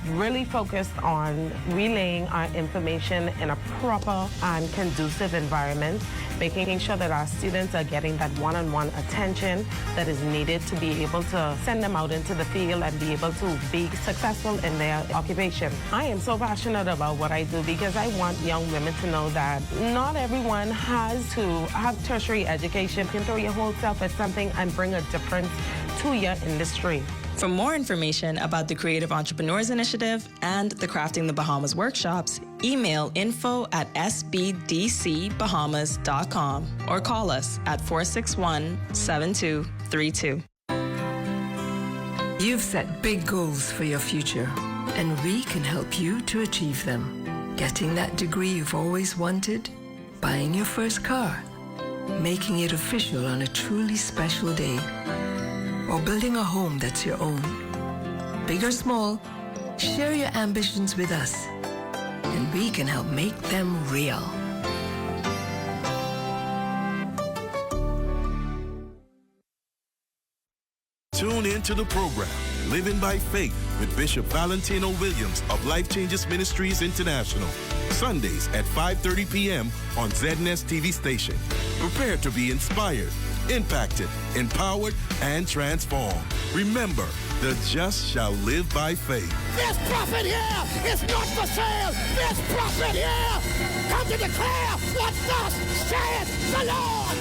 really focused on relaying our information in a proper and conducive environment, making sure that our students are getting that one-on-one attention that is needed to be able to send them out into the field and be able to be successful in their occupation. I am so passionate about what I do because I want young women to know that not everyone has to have tertiary education. You can throw your whole self at something and bring a difference to your industry. For more information about the Creative Entrepreneurs Initiative and the Crafting the Bahamas workshops, email info@sbdcbahamas.com or call us at 461-7232. You've set big goals for your future, and we can help you to achieve them. Getting that degree you've always wanted, buying your first car, making it official on a truly special day, or building a home that's your own. Big or small, share your ambitions with us, and we can help make them real. Tune in to the program, Living by Faith, with Bishop Valentino Williams of Life Changes Ministries International. Sundays at 5:30 p.m. on ZNS TV station. Prepare to be inspired, impacted, empowered, and transformed. Remember, the just shall live by faith. This prophet here is not for sale. This prophet here come to declare what thus saith the Lord.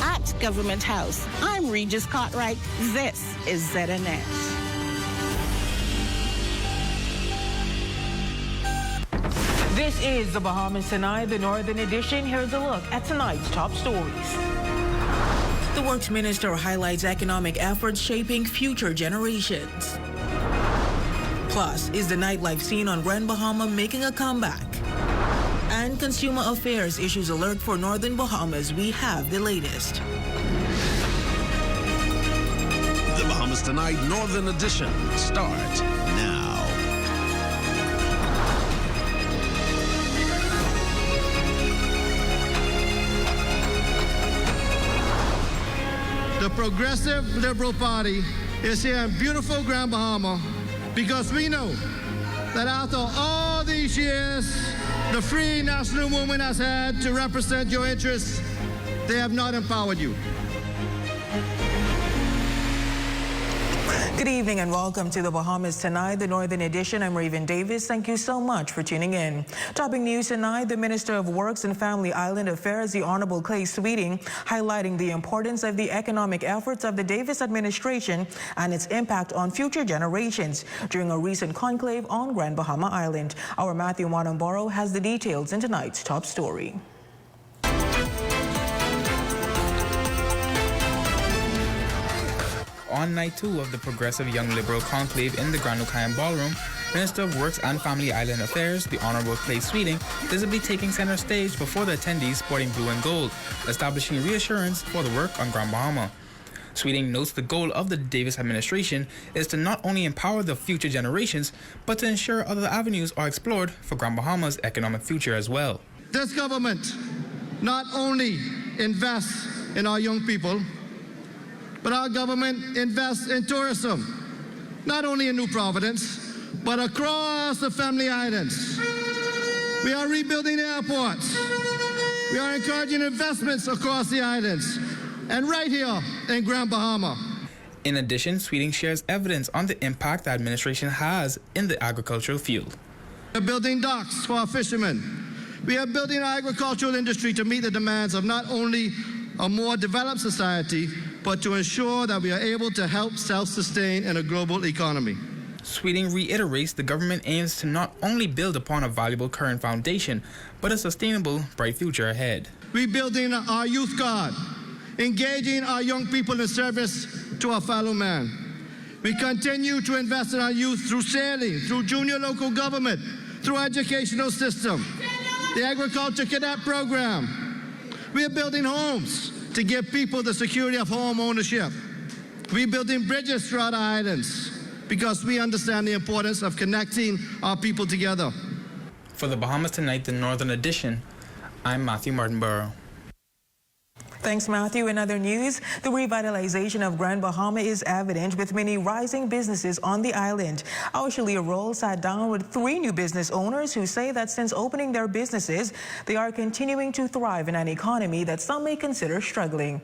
At Government House, I'm Regis Cartwright. This is ZNS. This is the Bahamas Tonight, the Northern Edition. Here's a look at tonight's top stories. The Works Minister highlights economic efforts shaping future generations. Plus, is the nightlife scene on Grand Bahama making a comeback? And Consumer Affairs issues alert for Northern Bahamas. We have the latest. The Bahamas Tonight Northern Edition starts now. The Progressive Liberal Party is here in beautiful Grand Bahama because we know that after all these years the Free National Movement has had to represent your interests, they have not empowered you. Good evening and welcome to the Bahamas Tonight, the Northern Edition. I'm Raven Davis. Thank you so much for tuning in. Topping news tonight, the Minister of Works and Family Island Affairs, the Honorable Clay Sweeting, highlighting the importance of the economic efforts of the Davis administration and its impact on future generations during a recent conclave on Grand Bahama Island. Our Matthew Monamboro has the details in tonight's top story. On night 2 of the Progressive Young Liberal Conclave in the Grand Lucayan Ballroom, Minister of Works and Family Island Affairs, the Honorable Clay Sweeting, visibly taking center stage before the attendees sporting blue and gold, establishing reassurance for the work on Grand Bahama. Sweeting notes the goal of the Davis administration is to not only empower the future generations, but to ensure other avenues are explored for Grand Bahama's economic future as well. This government not only invests in our young people, but our government invests in tourism, not only in New Providence, but across the Family Islands. We are rebuilding the airports. We are encouraging investments across the islands, and right here in Grand Bahama. In addition, Sweeting shares evidence on the impact the administration has in the agricultural field. We are building docks for our fishermen. We are building our agricultural industry to meet the demands of not only a more developed society, but to ensure that we are able to help self-sustain in a global economy. Sweeting reiterates the government aims to not only build upon a valuable current foundation, but a sustainable, bright future ahead. Rebuilding our youth card, engaging our young people in service to our fellow man. We continue to invest in our youth through sailing, through junior local government, through educational system, the agriculture cadet program. We are building homes to give people the security of home ownership. We're building bridges throughout our islands because we understand the importance of connecting our people together. For the Bahamas Tonight, the Northern Edition, I'm Matthew Martinborough. Thanks, Matthew. In other news, the revitalization of Grand Bahama is evident with many rising businesses on the island. Our Shalia Roll sat down with 3 new business owners who say that since opening their businesses, they are continuing to thrive in an economy that some may consider struggling.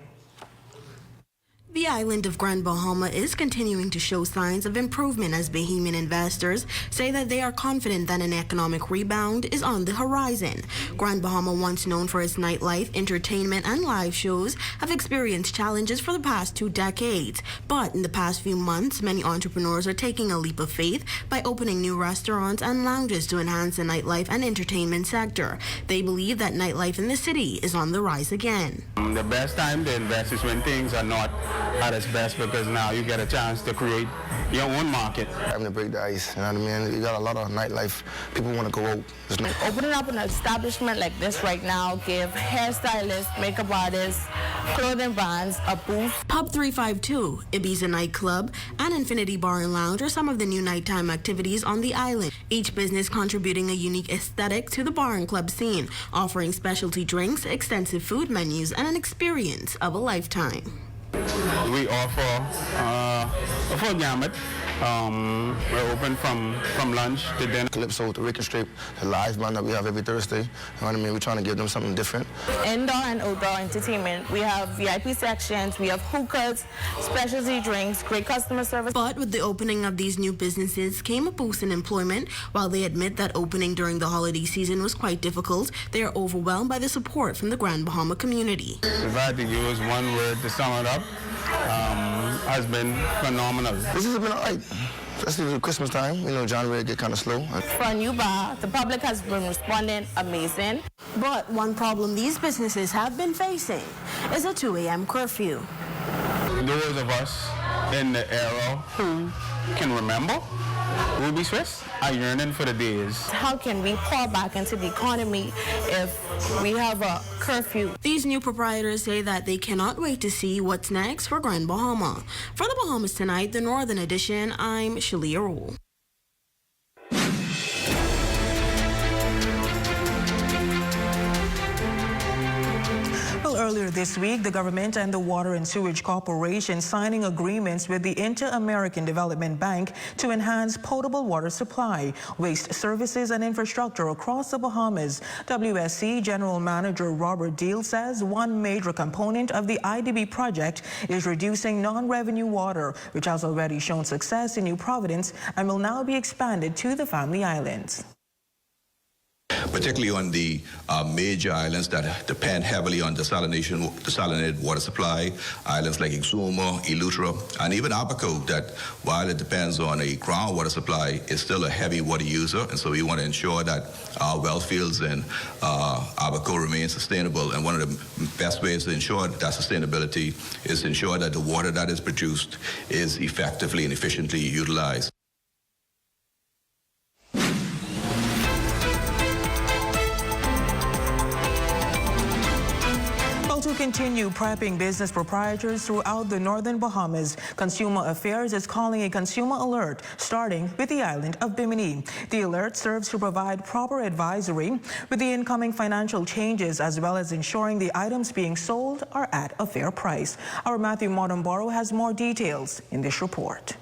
The island of Grand Bahama is continuing to show signs of improvement as Bahamian investors say that they are confident that an economic rebound is on the horizon. Grand Bahama, once known for its nightlife, entertainment, and live shows, have experienced challenges for the past 2 decades. But in the past few months, many entrepreneurs are taking a leap of faith by opening new restaurants and lounges to enhance the nightlife and entertainment sector. They believe that nightlife in the city is on the rise again. The best time to invest is when things are not at its best, because now you get a chance to create your own market. Having to break the ice, you know what I mean? You got a lot of nightlife. People want to go out. Opening up an establishment like this right now give hairstylists, makeup artists, clothing brands a boost. Pub 352, Ibiza nightclub, and Infinity Bar and Lounge are some of the new nighttime activities on the island. Each business contributing a unique aesthetic to the bar and club scene, offering specialty drinks, extensive food menus, and an experience of a lifetime. We offer a full gamut. We're open from lunch to dinner. Calypso, the Ricky Strip, the live band that we have every Thursday. You know what I mean? We're trying to give them something different. Indoor and outdoor entertainment. We have VIP sections, we have hookahs, specialty drinks, great customer service. But with the opening of these new businesses came a boost in employment. While they admit that opening during the holiday season was quite difficult, they are overwhelmed by the support from the Grand Bahama community. If I had to use one word to sum it up, has been phenomenal. This has been all right. Especially at Christmas time, you know, January get kind of slow. For a new bar, the public has been responding amazing. But one problem these businesses have been facing is a 2 a.m. curfew. Those of us in the era who can remember Ruby Swiss are yearning for the days. How can we pour back into the economy if we have a curfew? These new proprietors say that they cannot wait to see what's next for Grand Bahama. For the Bahamas Tonight, the Northern Edition, I'm Shalia Roll. Earlier this week, the government and the Water and Sewage Corporation signing agreements with the Inter-American Development Bank to enhance potable water supply, waste services, and infrastructure across the Bahamas. WSC General Manager Robert Deal says one major component of the IDB project is reducing non-revenue water, which has already shown success in New Providence and will now be expanded to the Family Islands. Particularly on the major islands that depend heavily on desalinated water supply, islands like Exuma, Eleuthera, and even Abaco, that while it depends on a groundwater supply, is still a heavy water user, and so we want to ensure that our well fields in Abaco remain sustainable. And one of the best ways to ensure that sustainability is to ensure that the water that is produced is effectively and efficiently utilized. To continue prepping business proprietors throughout the northern Bahamas, Consumer Affairs is calling a consumer alert, starting with the island of Bimini. The alert serves to provide proper advisory with the incoming financial changes, as well as ensuring the items being sold are at a fair price. Our Matthew Motomboro has more details in this report.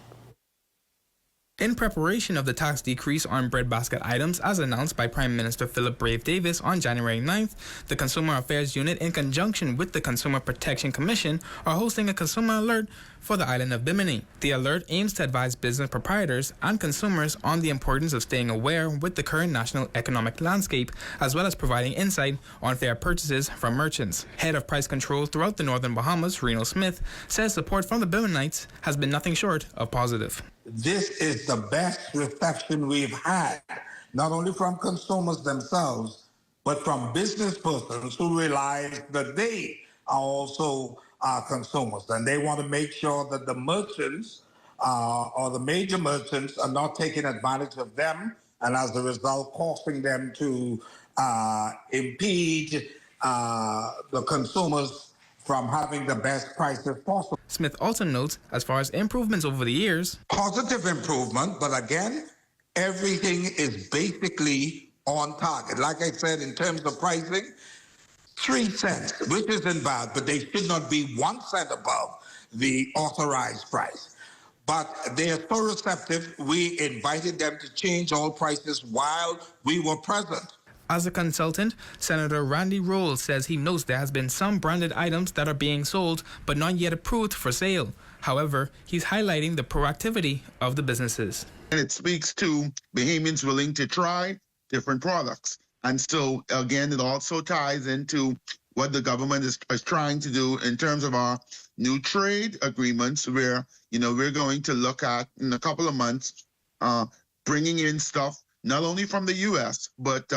In preparation of the tax decrease on breadbasket items as announced by Prime Minister Philip Brave Davis on January 9th, the Consumer Affairs Unit, in conjunction with the Consumer Protection Commission, are hosting a consumer alert for the island of Bimini. The alert aims to advise business proprietors and consumers on the importance of staying aware with the current national economic landscape, as well as providing insight on fair purchases from merchants. Head of Price Control throughout the Northern Bahamas, Reno Smith, says support from the Biminites has been nothing short of positive. This is the best reception we've had, not only from consumers themselves, but from business persons who realize that they are also consumers, and they want to make sure that the merchants or the major merchants are not taking advantage of them, and as a result causing them to impede the consumers from having the best prices possible. Smith also notes, as far as improvements over the years, positive improvement, but again, everything is basically on target. Like I said, in terms of pricing, 3 cents, which isn't bad, but they should not be 1 cent above the authorized price. But they are so receptive, we invited them to change all prices while we were present. As a consultant, Senator Randy Roll says he knows there has been some branded items that are being sold but not yet approved for sale. However, he's highlighting the proactivity of the businesses. And it speaks to Bahamians willing to try different products. And so, again, it also ties into what the government is trying to do in terms of our new trade agreements, where, we're going to look at in a couple of months, bringing in stuff not only from the U.S., but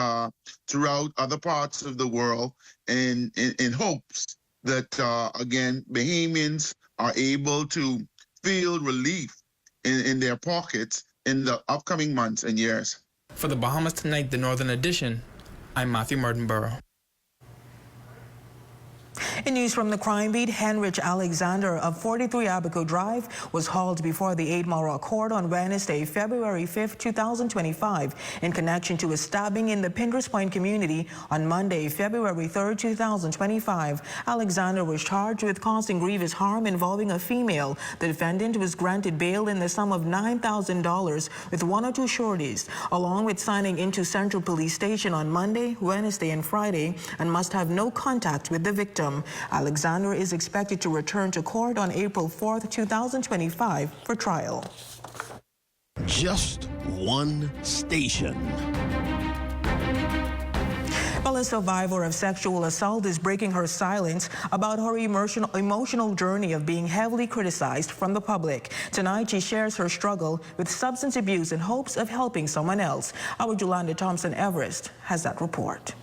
throughout other parts of the world in hopes that, again, Bahamians are able to feel relief in their pockets in the upcoming months and years. For the Bahamas Tonight, the Northern Edition, I'm Matthew Martinborough. In news from the crime beat, Henrich Alexander of 43 Abaco Drive was hauled before the 8 Mile Court on Wednesday, February 5, 2025, in connection to a stabbing in the Pinders Point community on Monday, February 3, 2025. Alexander was charged with causing grievous harm involving a female. The defendant was granted bail in the sum of $9,000 with 1 or 2 sureties, along with signing into Central Police Station on Monday, Wednesday, and Friday, and must have no contact with the victim. Alexander is expected to return to court on April 4, 2025 for trial. Just one station. Well, a survivor of sexual assault is breaking her silence about her emotional journey of being heavily criticized from the public. Tonight, she shares her struggle with substance abuse in hopes of helping someone else. Our Jolanda Thompson Everest has that report.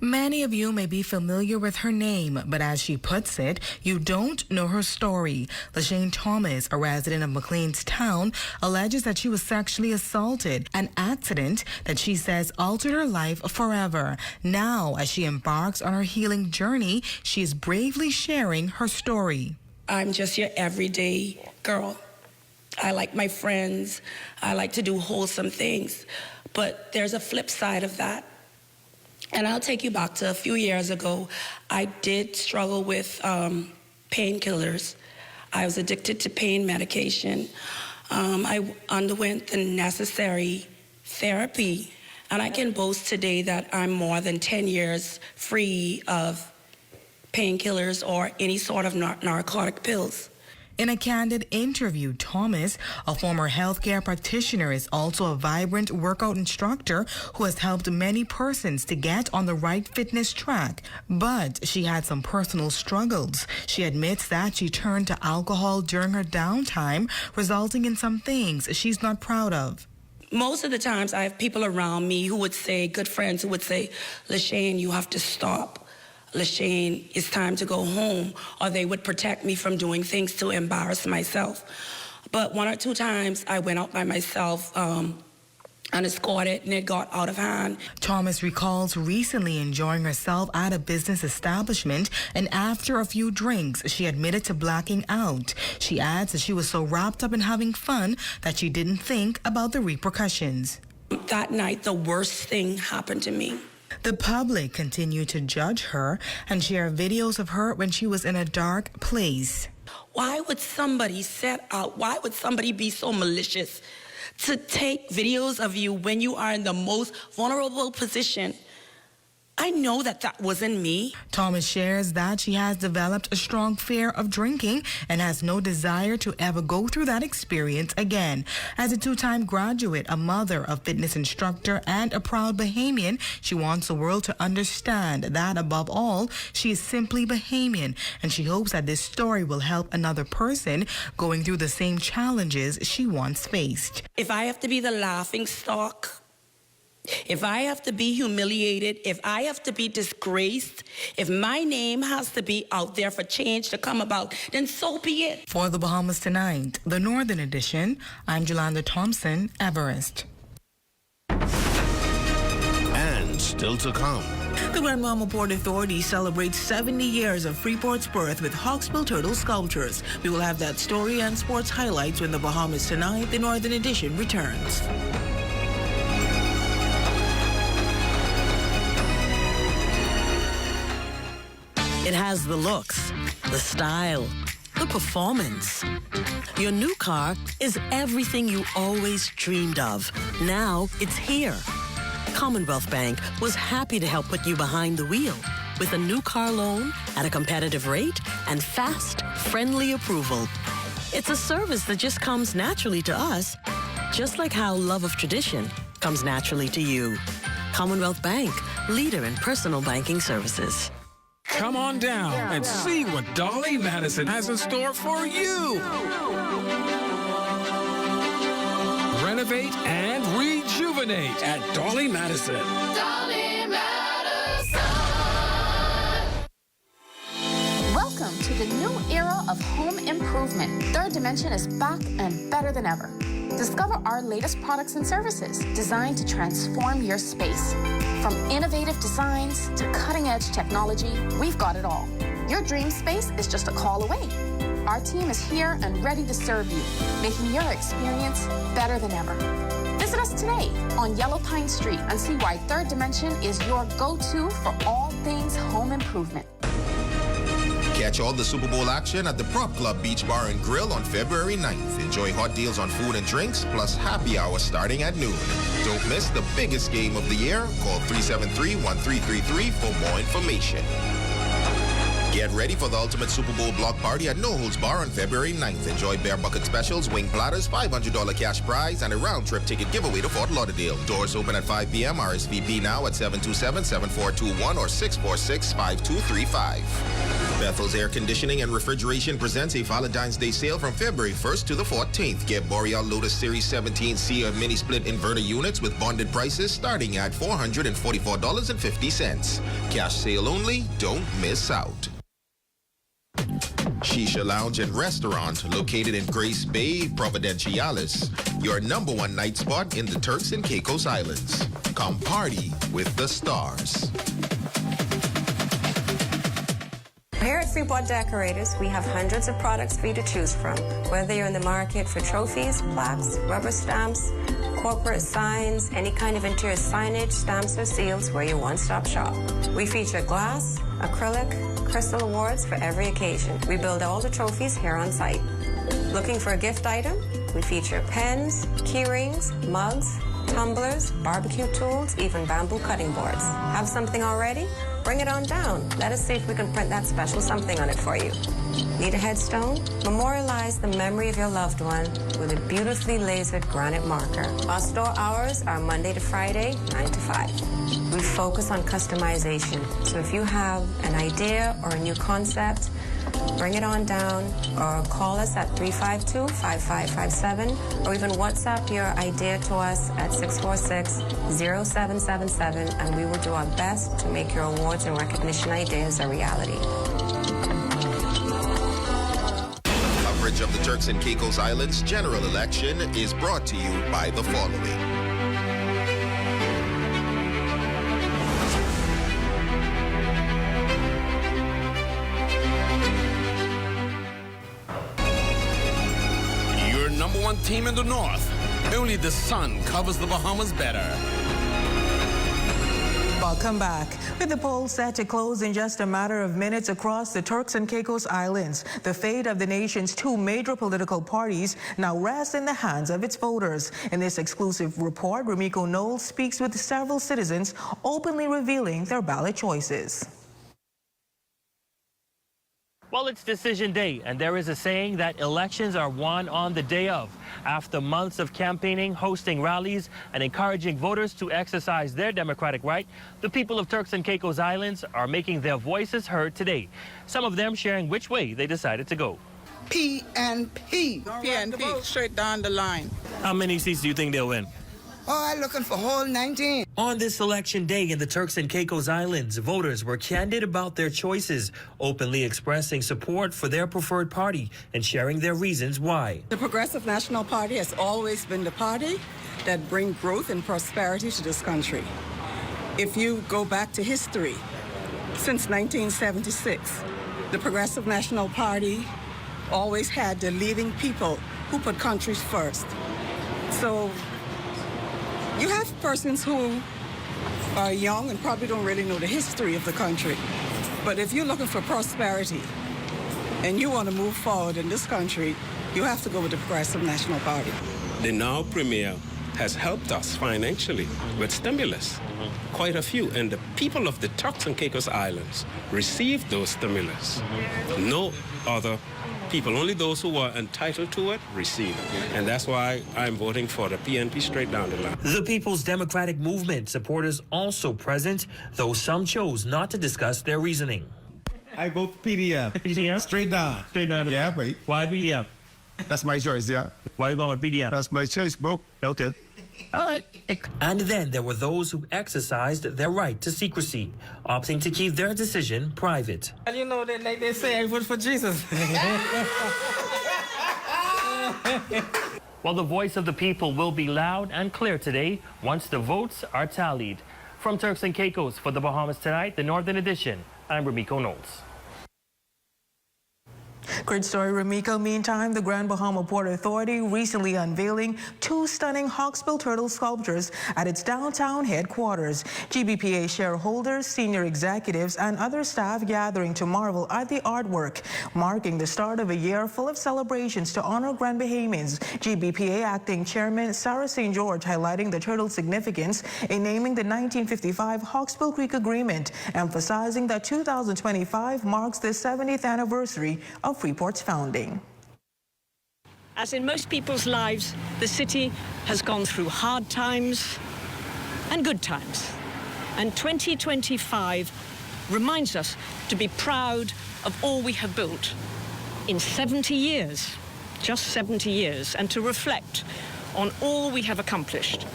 Many of you may be familiar with her name, but as she puts it, you don't know her story. LaShane Thomas, a resident of McLean's Town, alleges that she was sexually assaulted, an accident that she says altered her life forever. Now, as she embarks on her healing journey, she is bravely sharing her story. I'm just your everyday girl. I like my friends. I like to do wholesome things. But there's a flip side of that. And I'll take you back to a few years ago. I did struggle with painkillers. I was addicted to pain medication. I underwent the necessary therapy. And I can boast today that I'm more than 10 years free of painkillers or any sort of narcotic pills. In a candid interview, Thomas, a former healthcare practitioner, is also a vibrant workout instructor who has helped many persons to get on the right fitness track. But she had some personal struggles. She admits that she turned to alcohol during her downtime, resulting in some things she's not proud of. Most of the times I have people around me who would say, good friends who would say, LaShane, you have to stop. LaShane, it's time to go home, or they would protect me from doing things to embarrass myself. But 1 or 2 times I went out by myself unescorted, and it got out of hand. Thomas recalls recently enjoying herself at a business establishment, and after a few drinks, she admitted to blacking out. She adds that she was so wrapped up in having fun that she didn't think about the repercussions. That night, the worst thing happened to me. The public continued to judge her and share videos of her when she was in a dark place. Why would somebody why would somebody be so malicious to take videos of you when you are in the most vulnerable position? I know that that wasn't me. Thomas shares that she has developed a strong fear of drinking and has no desire to ever go through that experience again. As a 2-time graduate, a mother, a fitness instructor, and a proud Bahamian, she wants the world to understand that, above all, she is simply Bahamian, and she hopes that this story will help another person going through the same challenges she once faced. If I have to be the laughing stock, if I have to be humiliated, if I have to be disgraced, if my name has to be out there for change to come about, then so be it. For the Bahamas Tonight, the Northern Edition, I'm Jolanda Thompson, Everest. And still to come. The Grand Bahama Port Authority celebrates 70 years of Freeport's birth with Hawksbill Turtle sculptures. We will have that story and sports highlights when the Bahamas Tonight, the Northern Edition, returns. It has the looks, the style, the performance. Your new car is everything you always dreamed of. Now it's here. Commonwealth Bank was happy to help put you behind the wheel with a new car loan at a competitive rate and fast, friendly approval. It's a service that just comes naturally to us, just like how love of tradition comes naturally to you. Commonwealth Bank, leader in personal banking services. Come on down and see what Dolly Madison has in store for you. Renovate and rejuvenate at Dolly Madison. Dolly Madison. Welcome to the new era of home improvement. Third Dimension is back and better than ever. Discover our latest products and services designed to transform your space. From innovative designs to cutting-edge technology, we've got it all. Your dream space is just a call away. Our team is here and ready to serve you, making your experience better than ever. Visit us today on Yellow Pine Street and see why Third Dimension is your go-to for all things home improvement. Catch all the Super Bowl action at the Prop Club Beach Bar and Grill on February 9th. Enjoy hot deals on food and drinks, plus happy hour starting at noon. Don't miss the biggest game of the year. Call 373-1333 for more information. Get ready for the ultimate Super Bowl block party at No Holds Bar on February 9th. Enjoy bear bucket specials, wing platters, $500 cash prize, and a round-trip ticket giveaway to Fort Lauderdale. Doors open at 5 p.m. RSVP now at 727-7421 or 646-5235. Bethel's Air Conditioning and Refrigeration presents a Valentine's Day sale from February 1st to the 14th. Get Boreal Lotus Series 17C or mini split inverter units with bonded prices starting at $444.50. Cash sale only. Don't miss out. Shisha Lounge and Restaurant located in Grace Bay, Providenciales. Your #1 night spot in the Turks and Caicos Islands. Come party with the stars. Here at Freeport Decorators, we have hundreds of products for you to choose from. Whether you're in the market for trophies, plaques, rubber stamps, corporate signs, any kind of interior signage, stamps, or seals, we're your one-stop shop. We feature glass, acrylic, crystal awards for every occasion. We build all the trophies here on site. Looking for a gift item? We feature pens, key rings, mugs, tumblers, barbecue tools, even bamboo cutting boards. Have something already? Bring it on down. Let us see if we can print that special something on it for you. Need a headstone? Memorialize the memory of your loved one with a beautifully lasered granite marker. Our store hours are Monday to Friday, 9 to 5. We focus on customization. So if you have an idea or a new concept, bring it on down or call us at 352-5557 or even WhatsApp your idea to us at 646-0777 and we will do our best to make your awards and recognition ideas a reality. Coverage of the Turks and Caicos Islands general election is brought to you by the following. #1 team in the north. Only the sun covers the Bahamas better. Welcome back. With the polls set to close in just a matter of minutes across the Turks and Caicos Islands, the fate of the nation's two major political parties now rests in the hands of its voters. In this exclusive report, Ramiko Knowles speaks with several citizens openly revealing their ballot choices. Well, it's decision day, and there is a saying that elections are won on the day of. After months of campaigning, hosting rallies, and encouraging voters to exercise their democratic right, the people of Turks and Caicos Islands are making their voices heard today. Some of them sharing which way they decided to go. PNP. PNP, straight down the line. How many seats do you think they'll win? Oh, I'm looking for whole 19. On this election day in the Turks and Caicos Islands, voters were candid about their choices, openly expressing support for their preferred party and sharing their reasons why. The Progressive National Party has always been the party that brings growth and prosperity to this country. If you go back to history, since 1976, the Progressive National Party always had the leading people who put countries first. So you have persons who are young and probably don't really know the history of the country. But if you're looking for prosperity and you want to move forward in this country, you have to go with the Progressive National Party. The now Premier has helped us financially with stimulus, quite a few, and the people of the Turks and Caicos Islands received those stimulus. No other people, only those who were entitled to it, received it. And that's why I'm voting for the PNP straight down the line. The People's Democratic Movement supporters also present, though some chose not to discuss their reasoning. I vote for PDM. PDM? Straight down. Straight down. Yeah, wait. Why PDM? That's my choice, yeah. Why you going with PDM? That's my choice, bro. Okay. All right. And then there were those who exercised their right to secrecy, opting to keep their decision private. And you know, like they say, I vote for Jesus. Well, the voice of the people will be loud and clear today once the votes are tallied. From Turks and Caicos for the Bahamas Tonight, the Northern Edition, I'm Ramiko Knowles. Great story, Ramiko. Meantime, the Grand Bahama Port Authority recently unveiling 2 stunning hawksbill turtle sculptures at its downtown headquarters. GBPA shareholders, senior executives, and other staff gathering to marvel at the artwork, marking the start of a year full of celebrations to honor Grand Bahamians. GBPA Acting Chairman Sarah St. George highlighting the turtle's significance in naming the 1955 Hawksbill Creek Agreement, emphasizing that 2025 marks the 70th anniversary of Freeport's founding. As in most people's lives, the city has gone through hard times and good times. And 2025 reminds us to be proud of all we have built in 70 years, just 70 years, and to reflect on all we have accomplished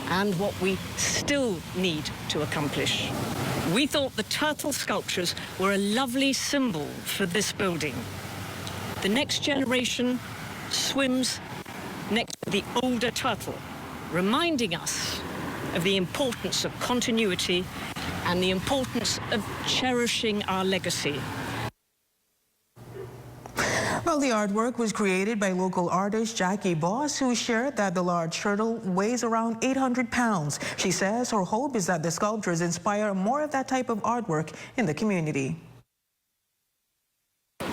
and what we still need to accomplish. We thought the turtle sculptures were a lovely symbol for this building. The next generation swims next to the older turtle, reminding us of the importance of continuity and the importance of cherishing our legacy. Well, the artwork was created by local artist Jackie Boss, who shared that the large turtle weighs around 800 pounds. She says her hope is that the sculptures inspire more of that type of artwork in the community.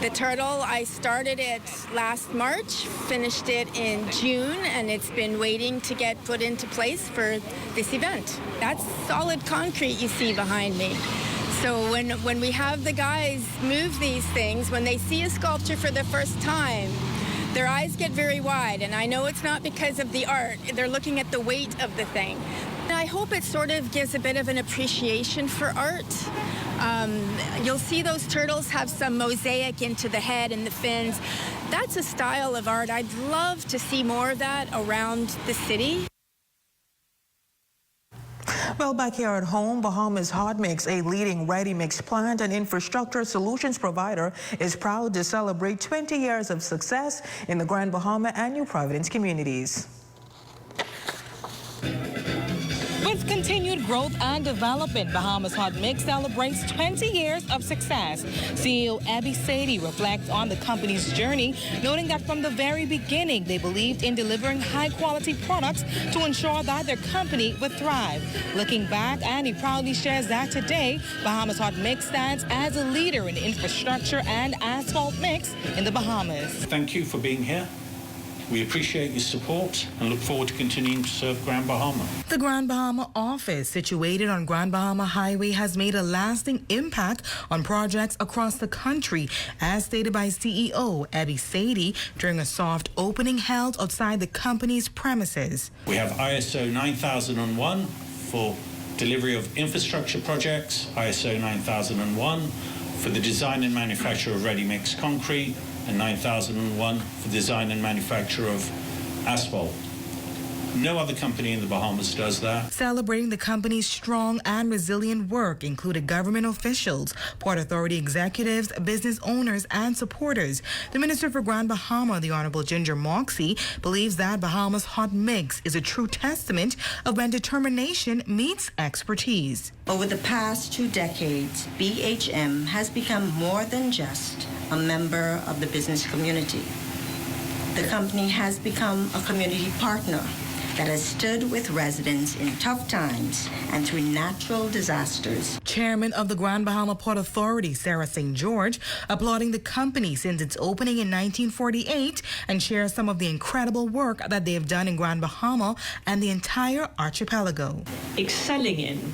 The turtle, I started it last March, finished it in June, and it's been waiting to get put into place for this event. That's solid concrete you see behind me. So when we have the guys move these things, when they see a sculpture for the first time, their eyes get very wide, and I know it's not because of the art. They're looking at the weight of the thing. And I hope it sort of gives a bit of an appreciation for art. You'll see those turtles have some mosaic into the head and the fins. That's a style of art. I'd love to see more of that around the city. Well, back here at home, Bahamas Hot Mix, a leading ready-mix plant and infrastructure solutions provider, is proud to celebrate 20 years of success in the Grand Bahama and New Providence communities. With continued growth and development, Bahamas Hot Mix celebrates 20 years of success. CEO Abby Sadie reflects on the company's journey, noting that from the very beginning, they believed in delivering high-quality products to ensure that their company would thrive. Looking back, Annie proudly shares that today, Bahamas Hot Mix stands as a leader in infrastructure and asphalt mix in the Bahamas. Thank you for being here. We appreciate your support and look forward to continuing to serve Grand Bahama. The Grand Bahama office, situated on Grand Bahama Highway, has made a lasting impact on projects across the country, as stated by CEO Abby Sadie during a soft opening held outside the company's premises. We have ISO 9001 for delivery of infrastructure projects, ISO 9001 for the design and manufacture of ready-mix concrete, and 9001 for design and manufacture of asphalt. No other company in the Bahamas does that. Celebrating the company's strong and resilient work included government officials, Port Authority executives, business owners, and supporters. The Minister for Grand Bahama, the Honorable Ginger Moxie, believes that Bahamas Hot Mix is a true testament of when determination meets expertise. Over the past 2 decades, BHM has become more than just a member of the business community. The company has become a community partner that has stood with residents in tough times and through natural disasters. Chairman of the Grand Bahama Port Authority, Sarah St. George, applauding the company since its opening in 1948 and shares some of the incredible work that they have done in Grand Bahama and the entire archipelago. Excelling in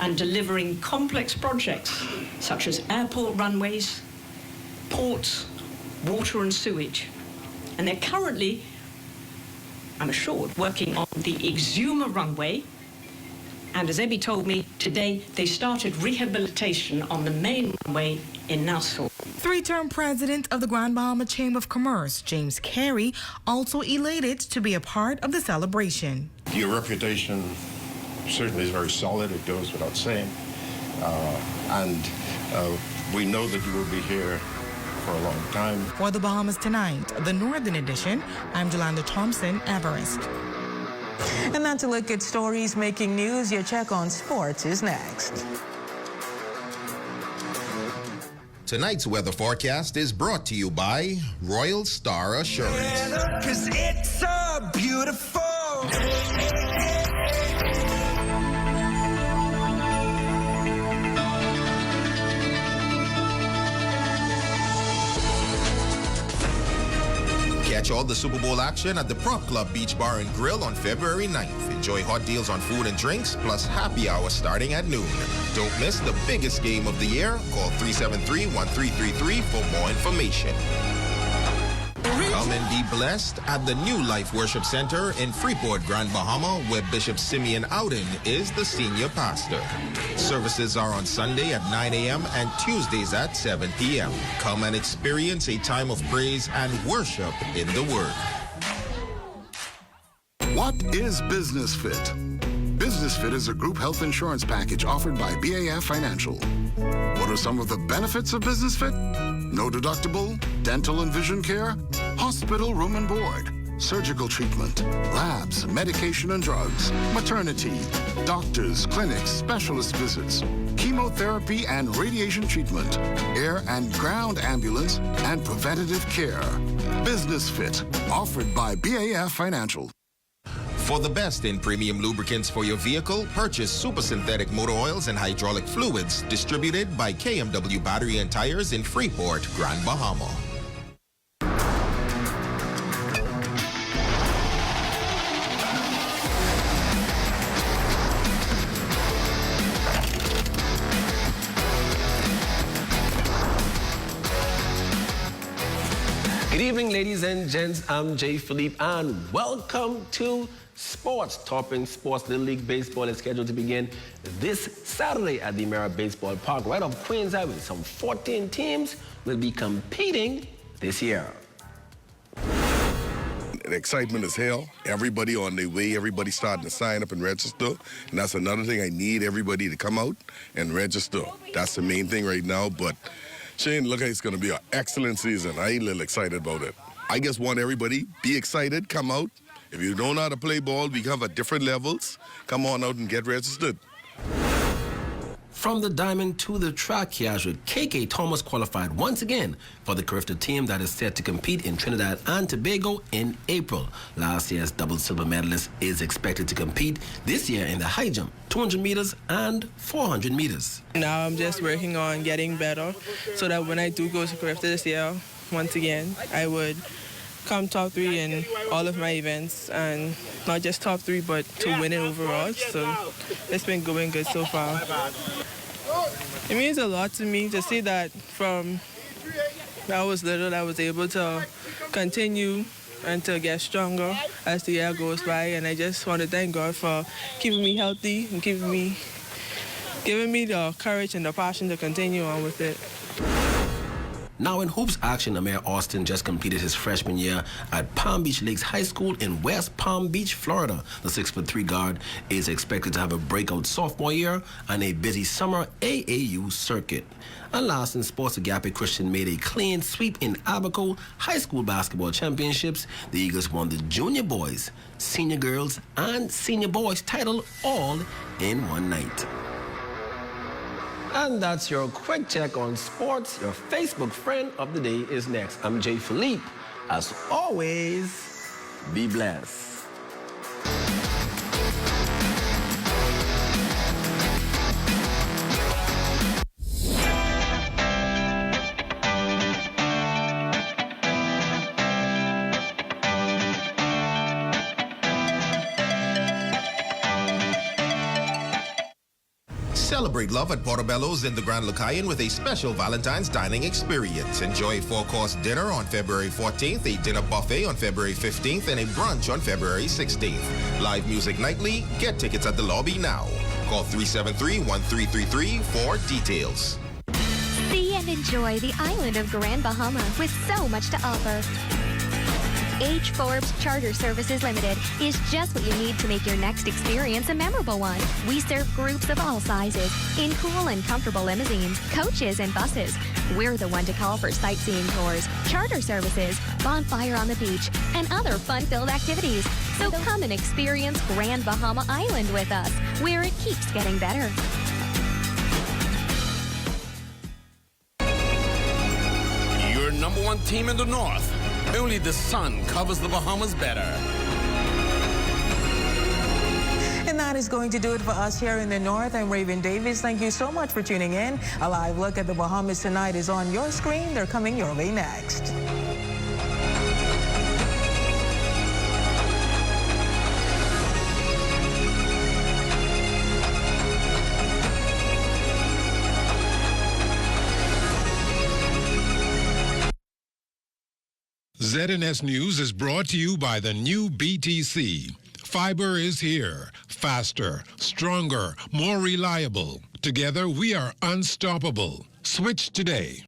and delivering complex projects such as airport runways, ports, water and sewage. And they're currently, I'm assured, working on the Exuma runway. And as Ebby told me, today they started rehabilitation on the main runway in Nassau. Three-term president of the Grand Bahama Chamber of Commerce, James Carey, also elated to be a part of the celebration. Your reputation certainly is very solid, it goes without saying. We know that you will be here for a long time. For the Bahamas Tonight, the Northern Edition, I'm Jolanda Thompson, Everest. And that's a look at stories making news. Your check on sports is next. Tonight's weather forecast is brought to you by Royal Star Assurance. Cause it's so beautiful. Catch all the Super Bowl action at the Prop Club Beach Bar and Grill on February 9th. Enjoy hot deals on food and drinks, plus happy hour starting at noon. Don't miss the biggest game of the year. Call 373-1333 for more information. Come and be blessed at the New Life Worship Center in Freeport, Grand Bahama, where Bishop Simeon Ouden is the senior pastor. Services are on Sunday at 9 a.m. and Tuesdays at 7 p.m. Come and experience a time of praise and worship in the Word. What is Business Fit? Business Fit is a group health insurance package offered by BAF Financial. What are some of the benefits of Business Fit? No deductible, dental and vision care, hospital room and board, surgical treatment, labs, medication and drugs, maternity, doctors, clinics, specialist visits, chemotherapy and radiation treatment, air and ground ambulance, and preventative care. Business Fit, offered by BAF Financial. For the best in premium lubricants for your vehicle, purchase super synthetic motor oils and hydraulic fluids distributed by KMW Battery and Tires in Freeport, Grand Bahama. Good evening, ladies and gents. I'm Jay Philippe, and welcome to Sports. Topping Sports Little League Baseball is scheduled to begin this Saturday at the Mara Baseball Park, right off Queens Highway. Some 14 teams will be competing this year. The excitement is hell. Everybody on their way. Everybody starting to sign up and register. And that's another thing. I need everybody to come out and register. That's the main thing right now. But Shane, look, it's going to be an excellent season. I ain't a little excited about it. I just want everybody, be excited, come out. If you don't know how to play ball, we have at different levels. Come on out and get registered. From the diamond to the track casual, KK Thomas qualified once again for the Carifta team that is set to compete in Trinidad and Tobago in April. Last year's double silver medalist is expected to compete this year in the high jump, 200 meters and 400 meters. Now I'm just working on getting better so that when I do go to Carifta this year, once again, I would come top 3 in all of my events, and not just top 3 but to win it overall. So it's been going good so far. It means a lot to me to see that from when I was little I was able to continue and to get stronger as the year goes by, and I just want to thank God for keeping me healthy and giving me the courage and the passion to continue on with it. Now in hoops action, Amir Austin just completed his freshman year at Palm Beach Lakes High School in West Palm Beach, Florida. The 6'3" guard is expected to have a breakout sophomore year and a busy summer AAU circuit. And last in sports, Agape Christian made a clean sweep in Abaco High School Basketball Championships. The Eagles won the junior boys, senior girls, and senior boys title all in one night. And that's your quick check on sports. Your Facebook friend of the day is next. I'm Jay Philippe. As always, be blessed. Celebrate love at Portobello's in the Grand Lucayan with a special Valentine's dining experience. Enjoy a 4-course dinner on February 14th, a dinner buffet on February 15th, and a brunch on February 16th. Live music nightly. Get tickets at the lobby now. Call 373-1333 for details. See and enjoy the island of Grand Bahama with so much to offer. H. Forbes Charter Services Limited is just what you need to make your next experience a memorable one. We serve groups of all sizes in cool and comfortable limousines, coaches, and buses. We're the one to call for sightseeing tours, charter services, bonfire on the beach, and other fun-filled activities. So come and experience Grand Bahama Island with us, where it keeps getting better. Your #1 team in the North. Only the sun covers the Bahamas better. And that is going to do it for us here in the North. I'm Raven Davis. Thank you so much for tuning in. A live look at the Bahamas tonight is on your screen. They're coming your way next. ZNS News is brought to you by the new BTC. Fiber is here. Faster, stronger, more reliable. Together, we are unstoppable. Switch today.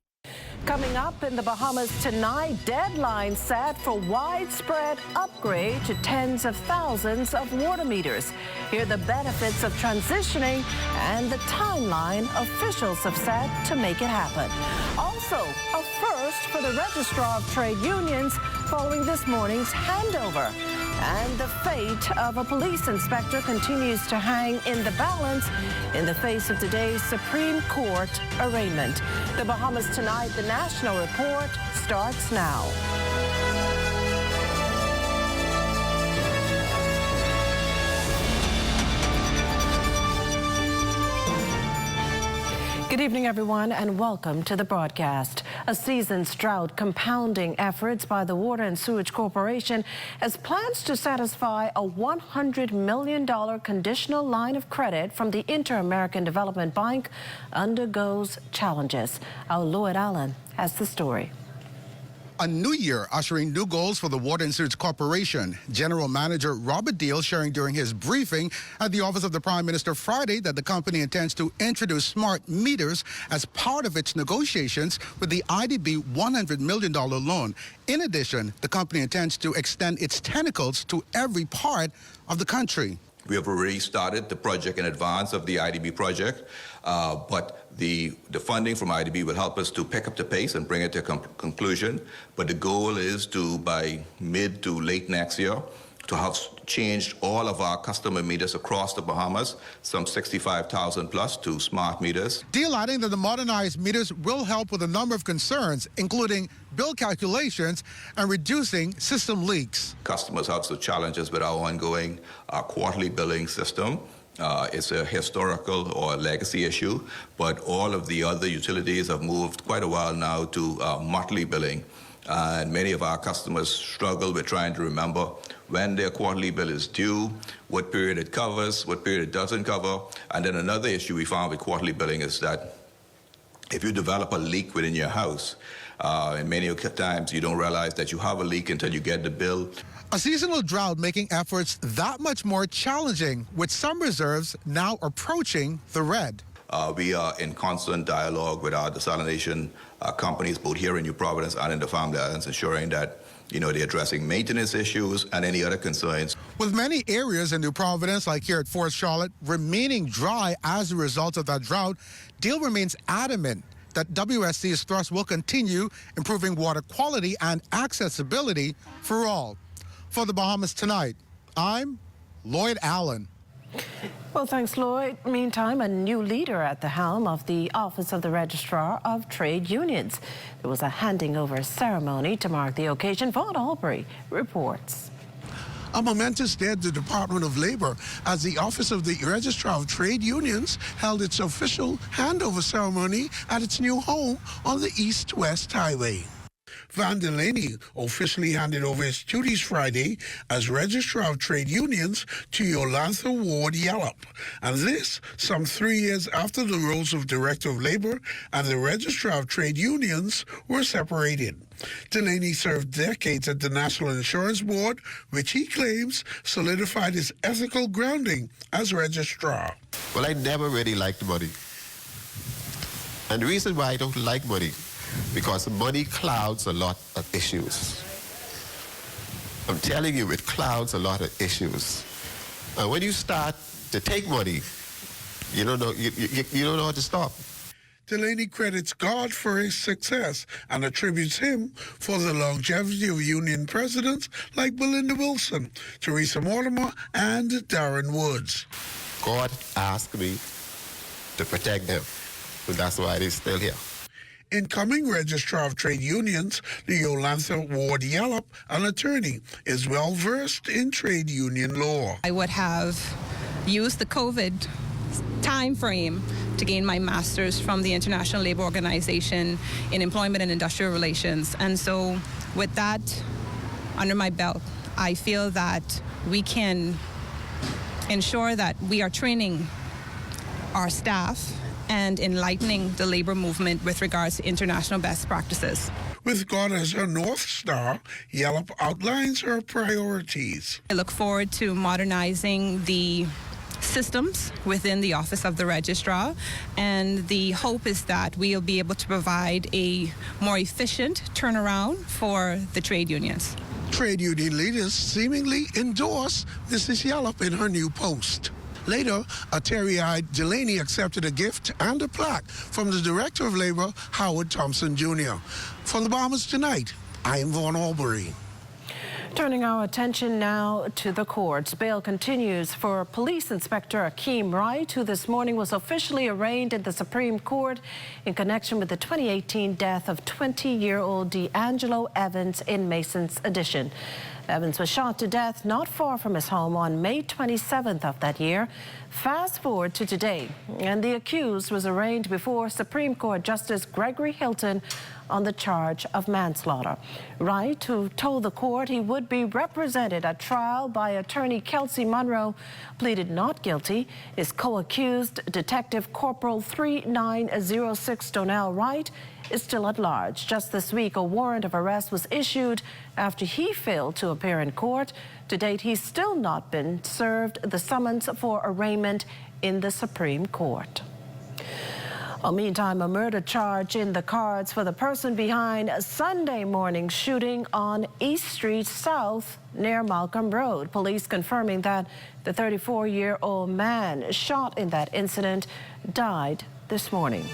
Coming up in the Bahamas tonight, deadline set for widespread upgrade to tens of thousands of water meters. Here are the benefits of transitioning and the timeline officials have set to make it happen. Also, a first for the Registrar of Trade Unions following this morning's handover. And the fate of a police inspector continues to hang in the balance in the face of today's Supreme Court arraignment. The Bahamas Tonight, the National Report, starts now. Good evening, everyone, and welcome to the broadcast. A season's drought compounding efforts by the Water and Sewage Corporation as plans to satisfy a $100 million conditional line of credit from the Inter-American Development Bank undergoes challenges. Our Lloyd Allen has the story. A new year ushering new goals for the Water and Sewage Corporation. General Manager Robert Deal sharing during his briefing at the Office of the Prime Minister Friday that the company intends to introduce smart meters as part of its negotiations with the IDB $100 million loan. In addition, the company intends to extend its tentacles to every part of the country. We have already started the project in advance of the IDB project, but the funding from IDB will help us to pick up the pace and bring it to conclusion. But the goal is to, by mid to late next year, to have changed all of our customer meters across the Bahamas, some 65,000 plus, to smart meters. Deal adding that the modernized meters will help with a number of concerns, including bill calculations and reducing system leaks. Customers have some challenges with our ongoing quarterly billing system. It's a historical or legacy issue, but all of the other utilities have moved quite a while now to monthly billing. And many of our customers struggle with trying to remember when their quarterly bill is due, what period it covers, what period it doesn't cover. And then another issue we found with quarterly billing is that if you develop a leak within your house, and many times you don't realize that you have a leak until you get the bill. A seasonal drought making efforts that much more challenging, with some reserves now approaching the red. We are in constant dialogue with our desalination companies, both here in New Providence and in the Family Islands, ensuring that they're addressing maintenance issues and any other concerns. With many areas in New Providence, like here at Fort Charlotte, remaining dry as a result of that drought, Deal remains adamant that WSC's thrust will continue improving water quality and accessibility for all. For the Bahamas Tonight, I'm Lloyd Allen. Well, thanks, Lloyd. Meantime, a new leader at the helm of the Office of the Registrar of Trade Unions. There was a handing over ceremony to mark the occasion. Vaughn Albury reports. A momentous day at the Department of Labor as the Office of the Registrar of Trade Unions held its official handover ceremony at its new home on the East-West Highway. Van Delaney officially handed over his duties Friday as Registrar of Trade Unions to Yolantha Ward Yallop. And this, some 3 years after the roles of Director of Labor and the Registrar of Trade Unions were separated. Delaney served decades at the National Insurance Board, which he claims solidified his ethical grounding as registrar. Well, I never really liked money. And the reason why I don't like money, because money clouds a lot of issues. I'm telling you, it clouds a lot of issues. And when you start to take money, you don't know, you don't know how to stop. Delaney credits God for his success and attributes him for the longevity of union presidents like Belinda Wilson, Teresa Mortimer, and Darren Woods. God asked me to protect them, and that's why they're still here. Incoming Registrar of Trade Unions, Yolantha Ward Yallop, an attorney, is well-versed in trade union law. I would have used the COVID time frame to gain my master's from the International Labour Organization in Employment and Industrial Relations. And so with that under my belt, I feel that we can ensure that we are training our staff and enlightening the labor movement with regards to international best practices. With God as her North Star, Yallop outlines her priorities. I look forward to modernizing the systems within the Office of the Registrar, and the hope is that we'll be able to provide a more efficient turnaround for the trade unions. Trade union leaders seemingly endorse Mrs. Yallop in her new post. Later, a teary-eyed Delaney accepted a gift and a plaque from the Director of Labor, Howard Thompson, Jr. From the Bahamas Tonight, I am Vaughn Albury. Turning our attention now to the courts. Bail continues for Police Inspector Akeem Wright, who this morning was officially arraigned in the Supreme Court in connection with the 2018 death of 20-year-old D'Angelo Evans in Mason's Addition. Evans was shot to death not far from his home on May 27th of that year. Fast forward to today, and the accused was arraigned before Supreme Court Justice Gregory Hilton on the charge of manslaughter. Wright, who told the court he would be represented at trial by attorney Kelsey Monroe, pleaded not guilty. His co-accused, Detective Corporal 3906 Donnell Wright, is still at large. Just this week, a warrant of arrest was issued after he failed to appear in court. To date, he's still not been served the summons for arraignment in the Supreme Court. Well, meantime, a murder charge in the cards for the person behind a Sunday morning shooting on East Street South near Malcolm Road. Police confirming that the 34-year-old man shot in that incident died this morning.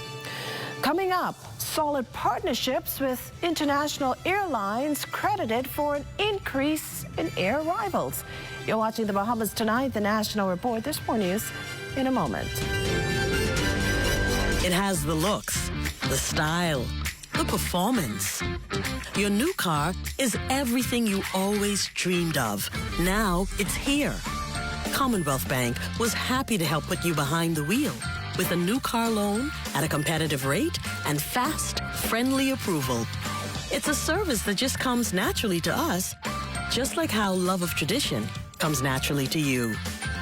Coming up, solid partnerships with international airlines credited for an increase in air arrivals. You're watching the Bahamas Tonight, the National Report. There's more news in a moment. It has the looks, the style, the performance. Your new car is everything you always dreamed of. Now it's here. Commonwealth Bank was happy to help put you behind the wheel with a new car loan at a competitive rate and fast, friendly approval. It's a service that just comes naturally to us, just like how love of tradition comes naturally to you.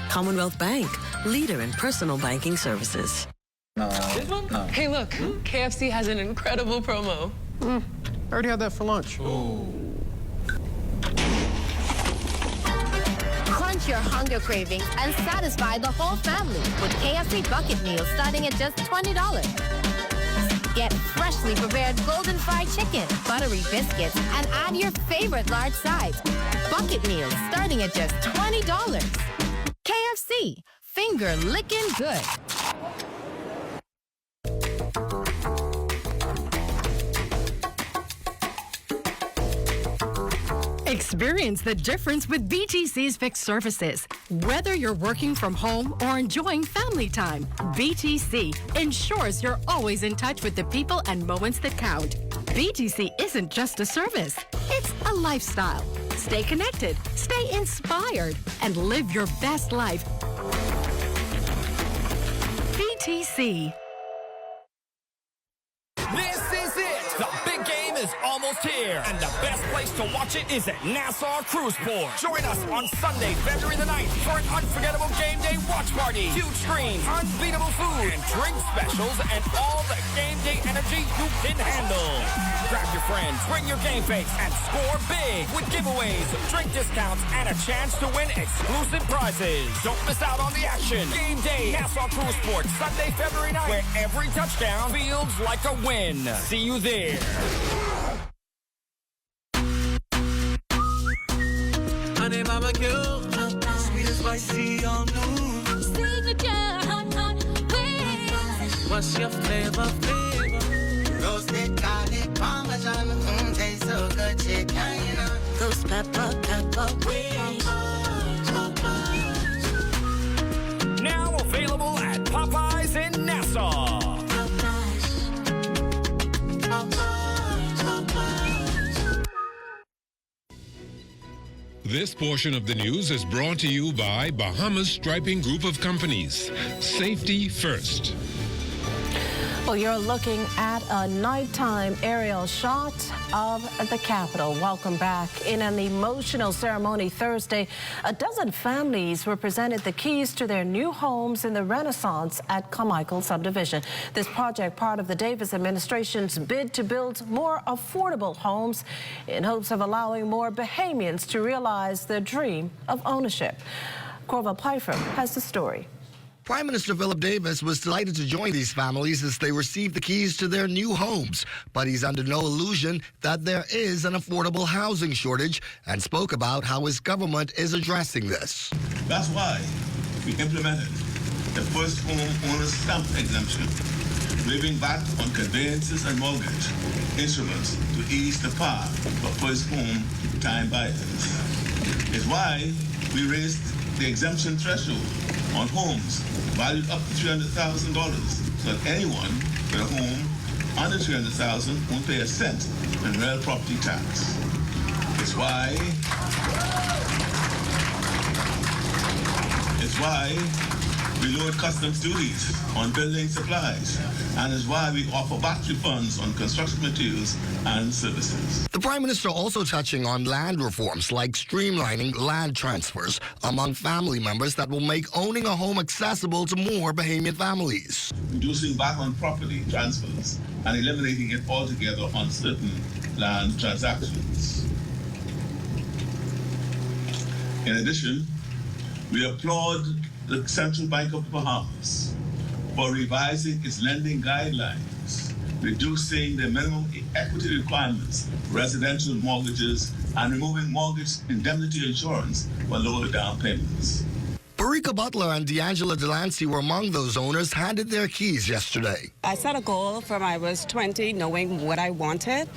Commonwealth Bank, leader in personal banking services. This one? No. Hey, look, KFC has an incredible promo. I already had that for lunch. Crunch your hunger cravings and satisfy the whole family with KFC bucket meals starting at just $20. Get freshly prepared golden fried chicken, buttery biscuits, and add your favorite large sides. Bucket meals starting at just $20. KFC, finger licking good. Experience the difference with BTC's fixed services. Whether you're working from home or enjoying family time, BTC ensures you're always in touch with the people and moments that count. BTC isn't just a service, it's a lifestyle. Stay connected, stay inspired, and live your best life. BTC. This is it. The big game is almost almost here, and the best place to watch it is at Nassau Cruise Port. Join us on Sunday, February the 9th for an unforgettable game day watch party. Huge screens, unbeatable food, and drink specials, and all the game day energy you can handle. Grab your friends, bring your game face, and score big with giveaways, drink discounts, and a chance to win exclusive prizes. Don't miss out on the action. Game day, Nassau Cruise Port, Sunday, February 9th, where every touchdown feels like a win. See you there. Honey barbecue, sweet and spicy on noon. Signature hot wings. What's your flavor? Roasted garlic parmesan, tastes so good, chicken. Those pepper wings. Now available at Popeyes in Nassau. This portion of the news is brought to you by Bahamas Striping Group of Companies. Safety first. Well, you're looking at a nighttime aerial shot of the Capitol. Welcome back. In an emotional ceremony Thursday, a dozen families were presented the keys to their new homes in the Renaissance at Carmichael subdivision. This project, part of the Davis administration's bid to build more affordable homes in hopes of allowing more Bahamians to realize their dream of ownership. Corval Pfeiffer has the story. Prime Minister Philip Davis was delighted to join these families as they received the keys to their new homes. But he's under no illusion that there is an affordable housing shortage and spoke about how his government is addressing this. That's why we implemented the first home owner stamp exemption, waiving VAT on conveyances and mortgage instruments to ease the path for first home time buyers. It's why we raised the exemption threshold on homes valued up to $300,000 so that anyone with a home under $300,000 won't pay a cent in real property tax. It's why we lowered customs duties on building supplies, and is why we offer VAT refunds on construction materials and services. The Prime Minister also touching on land reforms like streamlining land transfers among family members that will make owning a home accessible to more Bahamian families. Reducing VAT on property transfers and eliminating it altogether on certain land transactions. In addition, we applaud the Central Bank of the Bahamas for revising its lending guidelines, reducing the minimum equity requirements for residential mortgages, and removing mortgage indemnity insurance for lower down payments. Barika Butler and D'Angela Delancey were among those owners handed their keys yesterday. I set a goal from I was 20, knowing what I wanted,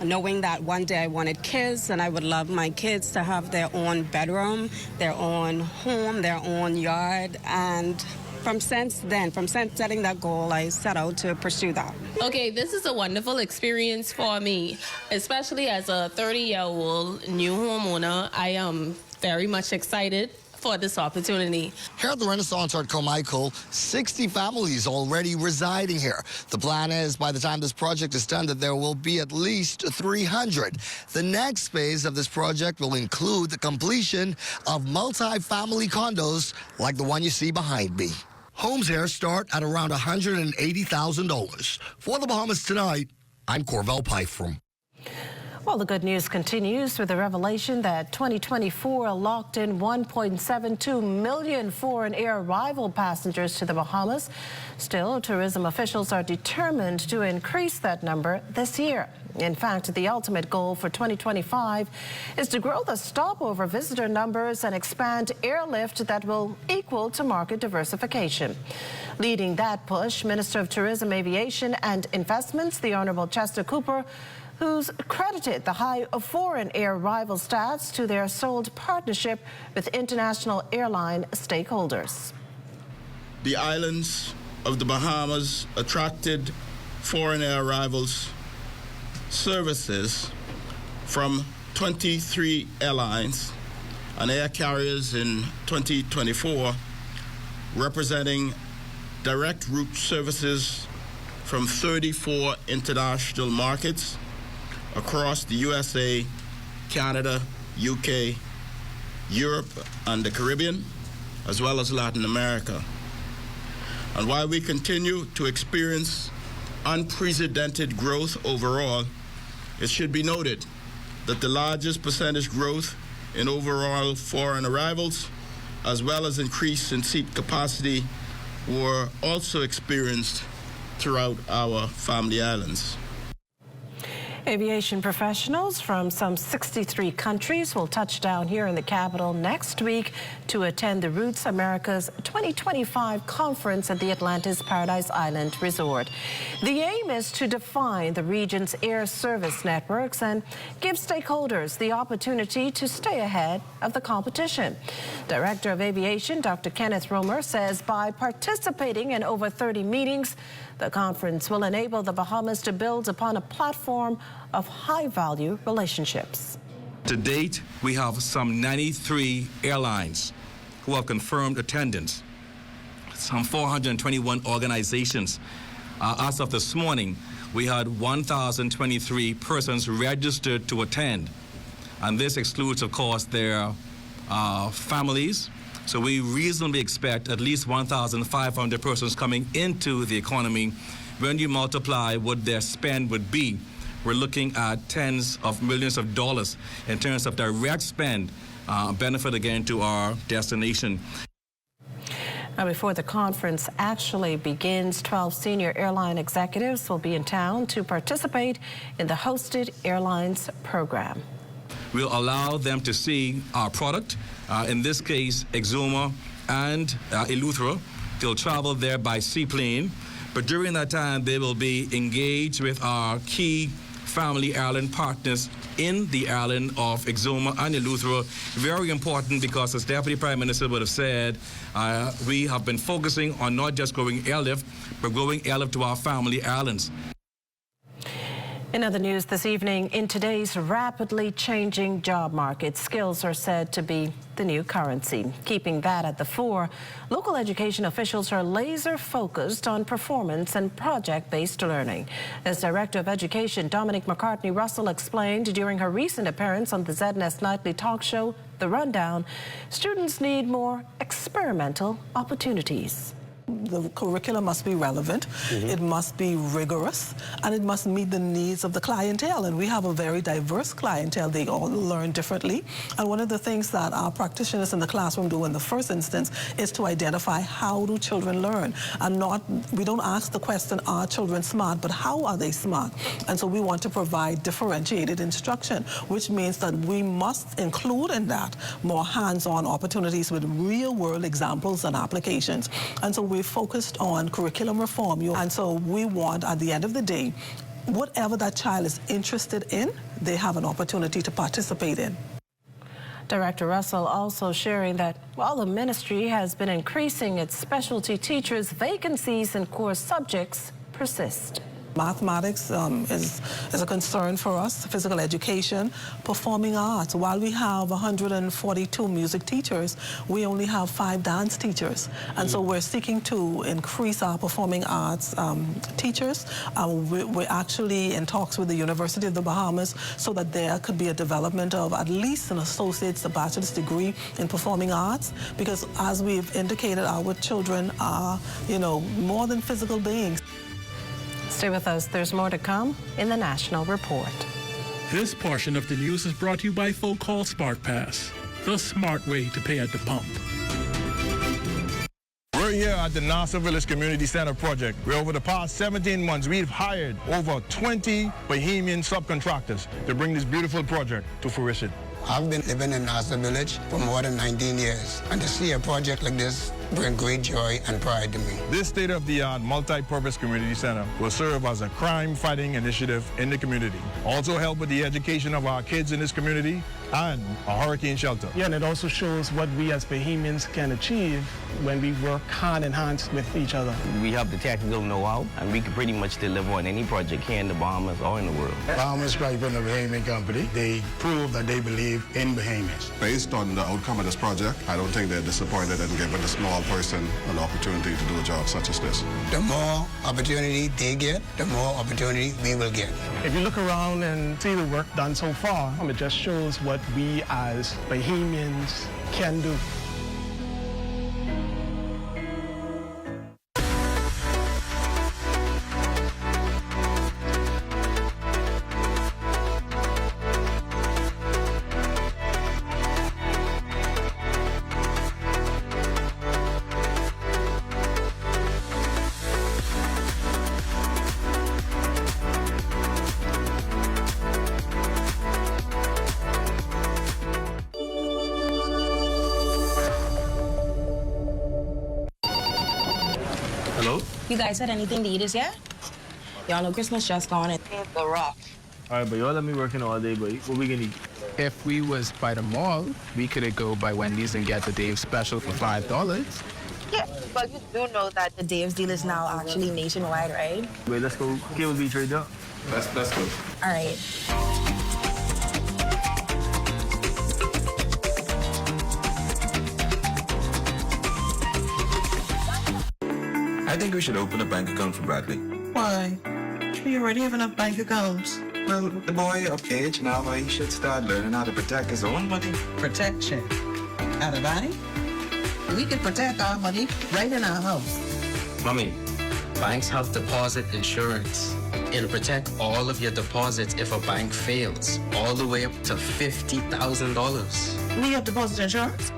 knowing that one day I wanted kids and I would love my kids to have their own bedroom, their own home, their own yard. And from setting that goal, I set out to pursue that. Okay, this is a wonderful experience for me, especially as a 30-year-old new homeowner. I am very much excited for this opportunity. Here at the Renaissance at Carmichael, 60 families already residing here. The plan is by the time this project is done that there will be at least 300. The next phase of this project will include the completion of multi-family condos like the one you see behind me. Homes here start at around $180,000. For the Bahamas Tonight, I'm Corval Pfeiffer. Well, the good news continues with the revelation that 2024 locked in 1.72 million foreign air arrival passengers to the Bahamas. Still, tourism officials are determined to increase that number this year. In fact, the ultimate goal for 2025 is to grow the stopover visitor numbers and expand airlift that will equal to market diversification. Leading that push, Minister of Tourism, Aviation and Investments, the Honorable Chester Cooper, who's credited the high of foreign air arrival stats to their sold partnership with international airline stakeholders. The islands of the Bahamas attracted foreign air arrivals services from 23 airlines and air carriers in 2024, representing direct route services from 34 international markets, across the USA, Canada, UK, Europe, and the Caribbean, as well as Latin America. And while we continue to experience unprecedented growth overall, it should be noted that the largest percentage growth in overall foreign arrivals, as well as increase in seat capacity, were also experienced throughout our family islands. Aviation professionals from some 63 countries will touch down here in the capital next week to attend the Roots Americas 2025 conference at the Atlantis Paradise Island Resort. The aim is to define the region's air service networks and give stakeholders the opportunity to stay ahead of the competition. Director of Aviation, Dr. Kenneth Romer, says by participating in over 30 meetings, the conference will enable the Bahamas to build upon a platform of high-value relationships. To date, we have some 93 airlines who have confirmed attendance, some 421 organizations. As of this morning, we had 1,023 persons registered to attend, and this excludes, of course, their families. So we reasonably expect at least 1,500 persons coming into the economy. When you multiply what their spend would be, we're looking at tens of millions of dollars in terms of direct spend, benefit again to our destination. Now, before the conference actually begins, 12 senior airline executives will be in town to participate in the hosted airlines program. We'll allow them to see our product, in this case, Exuma and Eleuthera. They'll travel there by seaplane, but during that time, they will be engaged with our key family airline partners in the island of Exuma and Eleuthera. Very important because, as Deputy Prime Minister would have said, we have been focusing on not just growing airlift, but growing airlift to our family islands. In other news this evening, in today's rapidly changing job market, skills are said to be the new currency. Keeping that at the fore, local education officials are laser focused on performance and project-based learning. As Director of Education, Dominic McCartney Russell explained during her recent appearance on the ZNS Nightly Talk Show, The Rundown, students need more experimental opportunities. The curriculum must be relevant, it must be rigorous, and it must meet the needs of the clientele. And we have a very diverse clientele. They all learn differently. And one of the things that our practitioners in the classroom do in the first instance is to identify how do children learn. And we don't ask the question, are children smart, but how are they smart? And so we want to provide differentiated instruction, which means that we must include in that more hands-on opportunities with real-world examples and applications. And so we're focused on curriculum reform. And so we want, at the end of the day, whatever that child is interested in, they have an opportunity to participate in. Director Russell also sharing that while the ministry has been increasing its specialty teachers, vacancies in core subjects persist. Mathematics is a concern for us, physical education, performing arts. While we have 142 music teachers, we only have 5 dance teachers. And so we're seeking to increase our performing arts teachers. We're actually in talks with the University of the Bahamas so that there could be a development of at least an associate's, a bachelor's degree in performing arts, because as we've indicated, our children are, more than physical beings. Stay with us. There's more to come in the National Report. This portion of the news is brought to you by Folk Call Smart Pass, the smart way to pay at the pump. We're here at the Nassau Village Community Center project, where over the past 17 months, we've hired over 20 Bahamian subcontractors to bring this beautiful project to fruition. I've been living in Nassau Village for more than 19 years, and to see a project like this bring great joy and pride to me. This state-of-the-art multi-purpose community center will serve as a crime-fighting initiative in the community. Also help with the education of our kids in this community and a hurricane shelter. Yeah, and it also shows what we as Bahamians can achieve when we work hand in hand with each other. We have the technical know-how, and we can pretty much deliver on any project here in the Bahamas or in the world. Bahamas Pipe and the Bahamian Company, they prove that they believe in Bahamians. Based on the outcome of this project, I don't think they're disappointed in giving a small person an opportunity to do a job such as this. The more opportunity they get, the more opportunity we will get. If you look around and see the work done so far, it just shows what we as Bahamians can do. You guys had anything to eat as yet? Y'all know Christmas just gone and things go rough. All right, but y'all let me working all day, but what we gonna eat? If we was by the mall, we could go by Wendy's and get the Dave's special for $5. Yeah, but you do know that the Dave's deal is now actually nationwide, right? Wait, let's go. Cable Beach right there. Let's go. All right. I think we should open a bank account for Bradley. Why? We already have enough bank accounts. Well, the boy of age now, he should start learning how to protect his own money. Protection. Everybody? We can protect our money right in our house. Mommy, banks have deposit insurance. It'll protect all of your deposits if a bank fails, all the way up to $50,000. We have deposit insurance?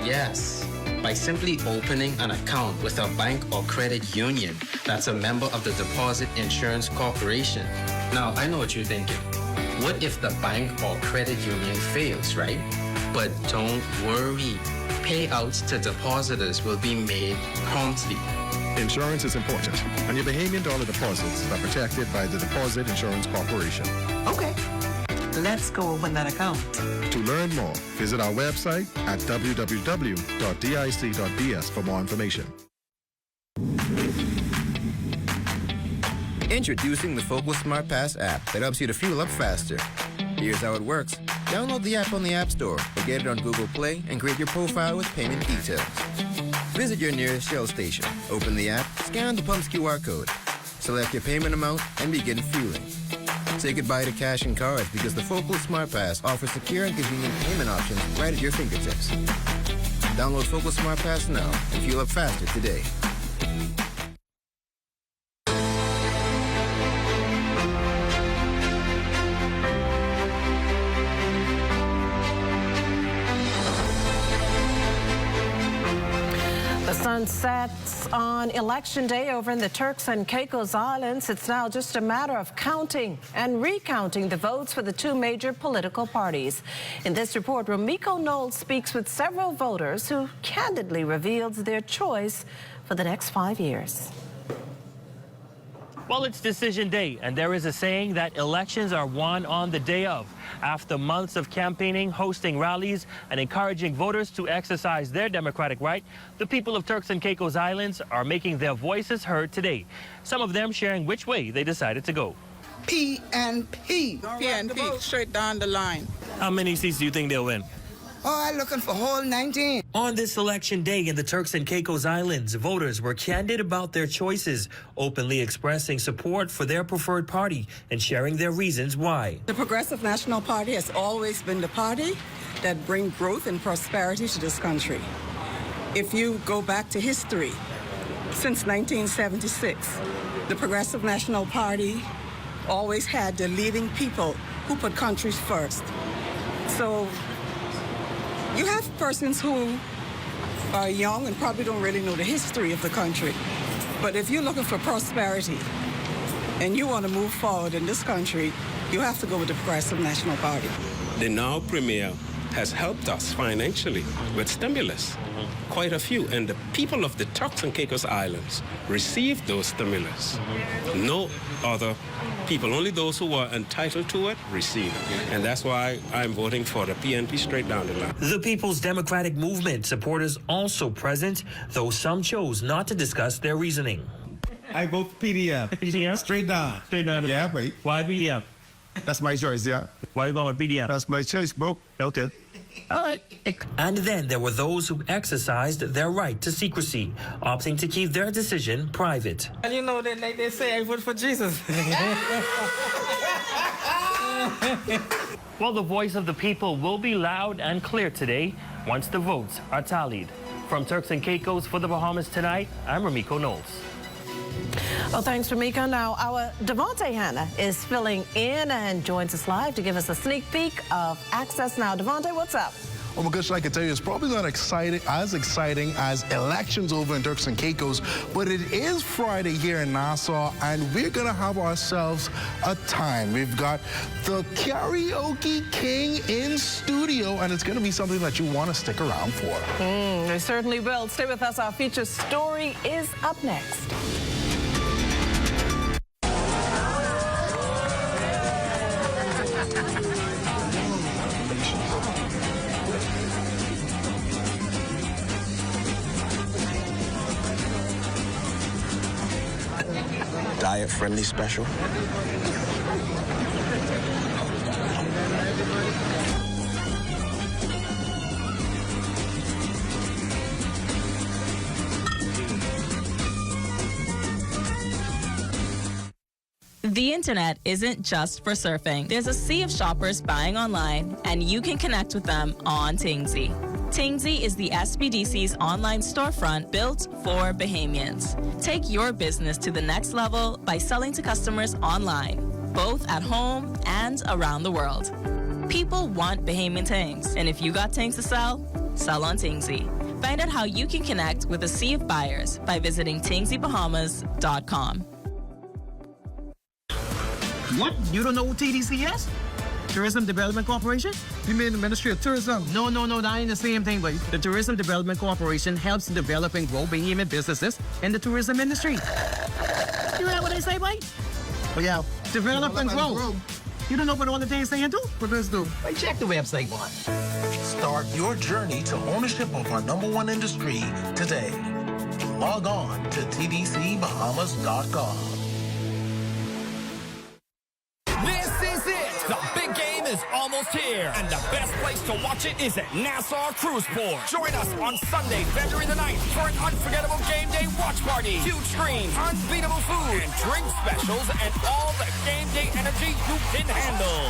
Yes. By simply opening an account with a bank or credit union that's a member of the Deposit Insurance Corporation. Now, I know what you're thinking. What if the bank or credit union fails, right? But don't worry. Payouts to depositors will be made promptly. Insurance is important, and your Bahamian dollar deposits are protected by the Deposit Insurance Corporation. Okay. Let's go open that account. To learn more, visit our website at www.dic.bs for more information. Introducing the Focal Smart Pass app that helps you to fuel up faster. Here's how it works. Download the app on the App Store or get it on Google Play and create your profile with payment details. Visit your nearest Shell station, open the app, scan the pump's QR code, select your payment amount, and begin fueling. Say goodbye to cash and cards because the Focal Smart Pass offers secure and convenient payment options right at your fingertips. Download Focal Smart Pass now and fuel up faster today. The sun sets on Election Day over in the Turks and Caicos Islands. It's now just a matter of counting and recounting the votes for the two major political parties. In this report, Romiko Knowles speaks with several voters who candidly revealed their choice for the next 5 years. Well, it's decision day, and there is a saying that elections are won on the day of. After months of campaigning, hosting rallies, and encouraging voters to exercise their democratic right, the people of Turks and Caicos Islands are making their voices heard today. Some of them sharing which way they decided to go. PNP. PNP, straight down the line. How many seats do you think they'll win? Oh, I'm looking for whole 19. On this election day in the Turks and Caicos Islands, voters were candid about their choices, openly expressing support for their preferred party and sharing their reasons why. The Progressive National Party has always been the party that brings growth and prosperity to this country. If you go back to history, since 1976, the Progressive National Party always had the leading people who put countries first. So you have persons who are young and probably don't really know the history of the country. But if you're looking for prosperity and you want to move forward in this country, you have to go with the Progressive National Party. The now Premier has helped us financially with stimulus, quite a few. And the people of the Turks and Caicos Islands received those stimulus. No other people, only those who were entitled to it, received it. And that's why I'm voting for the PNP straight down the line. The People's Democratic Movement supporters also present, though some chose not to discuss their reasoning. I vote for PDF. PDF? Straight down. Straight down. Yeah, wait. Why PDF? That's my choice, yeah. Why you going with PDF? That's my choice, bro. Okay. All right. And then there were those who exercised their right to secrecy, opting to keep their decision private. And you know that like they say, I vote for Jesus. Well, the voice of the people will be loud and clear today once the votes are tallied. From Turks and Caicos for the Bahamas Tonight, I'm Ramiko Knowles. Well, thanks, Ramiko. Now, our Devontae Hanna is filling in and joins us live to give us a sneak peek of Access Now. Devontae, what's up? Well, Magush, I can tell you, it's probably not as exciting as elections over in Turks and Caicos, but it is Friday here in Nassau, and we're going to have ourselves a time. We've got the Karaoke King in studio, and it's going to be something that you want to stick around for. We certainly will. Stay with us. Our feature story is up next. Diet-friendly special. The internet isn't just for surfing. There's a sea of shoppers buying online, and you can connect with them on Tingsy. Tingsy is the SBDC's online storefront built for Bahamians. Take your business to the next level by selling to customers online, both at home and around the world. People want Bahamian things, and if you got things to sell, sell on Tingsy. Find out how you can connect with a sea of buyers by visiting TingsyBahamas.com. What? You don't know who TDC is? Tourism Development Corporation? You mean the Ministry of Tourism? No, that ain't the same thing, but the Tourism Development Corporation helps to develop and grow Bahamian businesses in the tourism industry. You heard what they say, boy? Oh, yeah. Develop and grow. You don't know what all the things they do? What does do? Hey, check the website, boy. Start your journey to ownership of our #1 industry today. Log on to tdcbahamas.com. The big game is almost here, and the best place to watch it is at Nassau Cruise Port. Join us on Sunday, February the 9th for an unforgettable game day watch party. Huge screens, unbeatable food, and drink specials, and all the game day energy you can handle.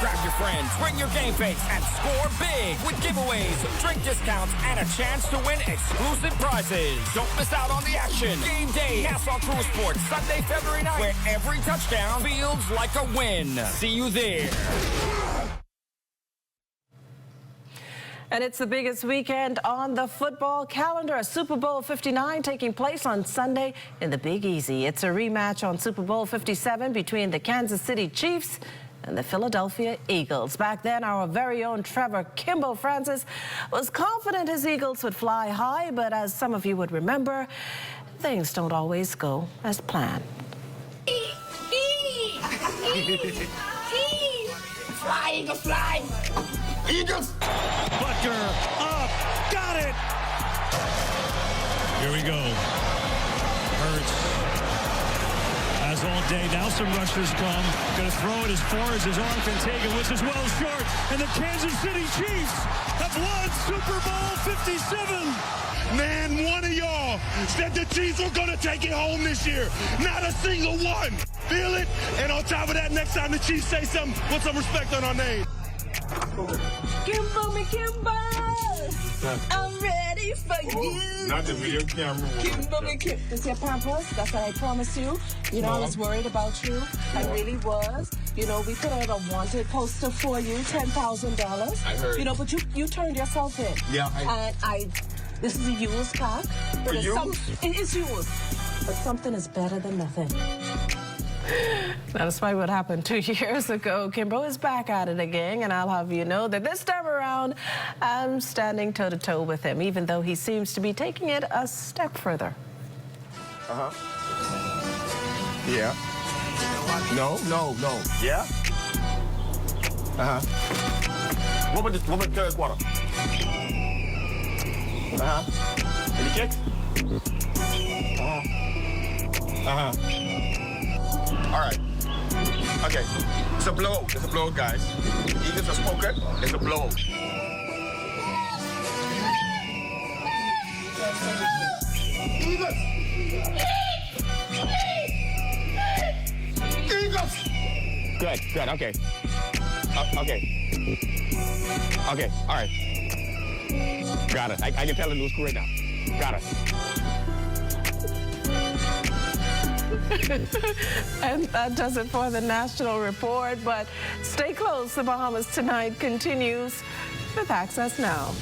Grab your friends, bring your game face, and score big with giveaways, drink discounts, and a chance to win exclusive prizes. Don't miss out on the action. Game day, Nassau Cruise Port, Sunday, February 9th, where every touchdown feels like a win. See you there. And it's the biggest weekend on the football calendar. Super Bowl 59 taking place on Sunday in the Big Easy. It's a rematch on Super Bowl 57 between the Kansas City Chiefs and the Philadelphia Eagles. Back then, our very own Trevor Kimbo Francis was confident his Eagles would fly high, but as some of you would remember, things don't always go as planned. Fly, Eagles, fly! Eagles! Butker, up, got it! Here we go. Hurts. As all day, now some rushers come. Gonna throw it as far as his arm can take it, which is well short. And the Kansas City Chiefs have won Super Bowl 57. Man, one of y'all said the Chiefs were gonna take it home this year. Not a single one. Feel it? And on top of that, next time the Chiefs say something, put some respect on our name. Kimbo, me Kimbo, I'm ready for you. Not the video camera. Kimbo, me Kimbo. This your purpose. That's what I promised you. You know, I was worried about you. I really was. You know, we put out a wanted poster for you, $10,000. I heard. You know, but you turned yourself in. Yeah. And this is a used car. But it is used, but something is better than nothing. Now, despite what happened 2 years ago, Kimbo is back at it again, and I'll have you know that this time around, I'm standing toe-to-toe with him, even though he seems to be taking it a step further. Yeah. No. Yeah? What about the third quarter? Any kicks? All right. Okay. It's a blowout. It's a blowout, guys. Eagles are spoken. It's a blowout. Eagles! Eagles! Good. Okay. Okay, all right. Got it. I can tell the news crew right now. Got it. And that does it for the National Report, but stay close. The Bahamas Tonight continues with Access Now.